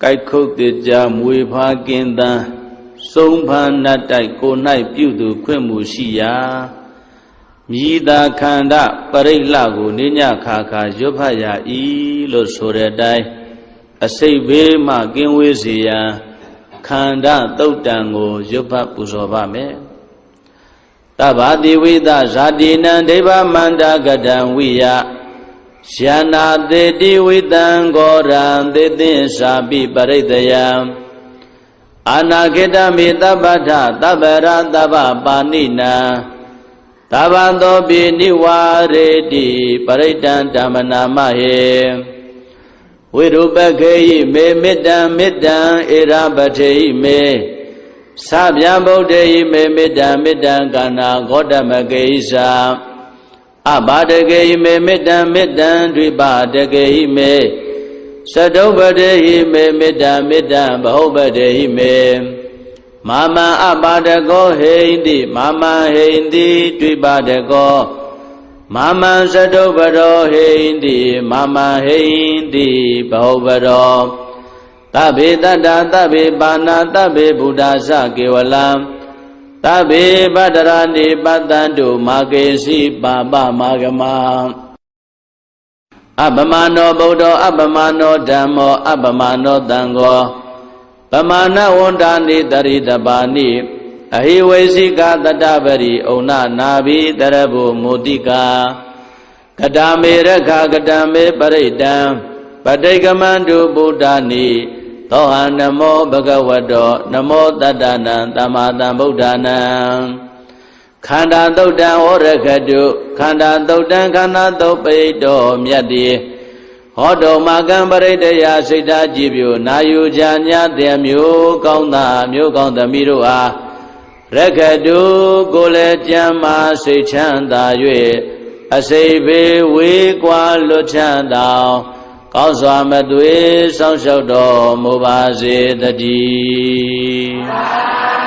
ကိုက်ခုတ်တေကြမွေဖားကင်းတန်းစုံဖန်နတ်တိုက်ကို၌ပြုသူခွင့်မှုရှိရာမြည်သာခန္ဓာပရိလှကိုနိညခါခါရွတ်ဖတ်ရ၏လို့ဆိုတဲ့အတိုင်းအစိတ်ဘေးမှကင်းဝေးစေရန်ခန္ဓာသုတ်တံကိုရွတ်ဖတ်ပူဇော်ပါမယ်တဗ္ဗတိဝိသဇာတိနံဒိဗ္ဗမန္တကတံဝိယယနာတေတိဝိတံဂောရံသေသင်္စာပိပရိတယံအာနာခေတမိတပ္ပထတပ္ပရတပ္ပပါဏိနံသဗ္ဗံသောပိနိဝါရေတိပရိတံဓမ္မနာမဟေဝိရုပခေယိမေမေတ္တံမေတ္တံဧရပထေယိမေသဗျံဗုဒ္ဓေယိမေမေတ္တံမေတ္တံကန္နာဂေါတမကေယိသာအဘာတကေယိမေမေတ္တံမေတ္တံဒွိပါတကေယိမေသတုပတေယိမေမေတ္တံမေတ္တံဘဟုပတေယိမေမာမံအဘာတကောဟိန္တိမာမံဟိန္တိဒွိပါတကောမာမံသတုပတောဟိန္တိမာမံဟိန္တိဘဟုပတောသဗ္ဗေတတ္တသဗ္ဗေပါဏသဗ္ဗေဗုဒ္ဓသကေဝလံသဗ္ဗေပတ္တရာနိပတ္တံတုမာကေစီပါပမာဂမအပမနောဗုဒ္ဓအပမနောဓမ္မောအပမနောသံဃောပမာဏဝန္တာနိတရိတပါဏိအဟိဝေစီကတတပရိဩနနာဘိတရဘုမုတိကာကတမေရခကတမေပရိတံပဋိကမန္တုဗုဒ္ဓနိသောဟံနမောဘဂဝတောနမောတတ္တနံသမ္မာသမ္ဗုဒ္ဓနာခန္ဓာသုတ်တံဟောရခတုခန္ဓာသုတ်တံခန္ဓာသုတ်ပိတောမြတ်တိဟောတောမာကံပရိတယစိတ်ဓာကြည်ပြုနာယူကြညာတဲ့မျိုးကောင်းသားမျိုးကောင်းသမီးတို့အားရခတုကိုယ်လည်းကြမ်းမာစိတ်ချမ်းသာ၍အစိတ်ဘေးဝေးကွာလွတ်ချမ်းသာကောင်းစွာမသွေစောင့်ရှောက်တော်မူပါစေတည်း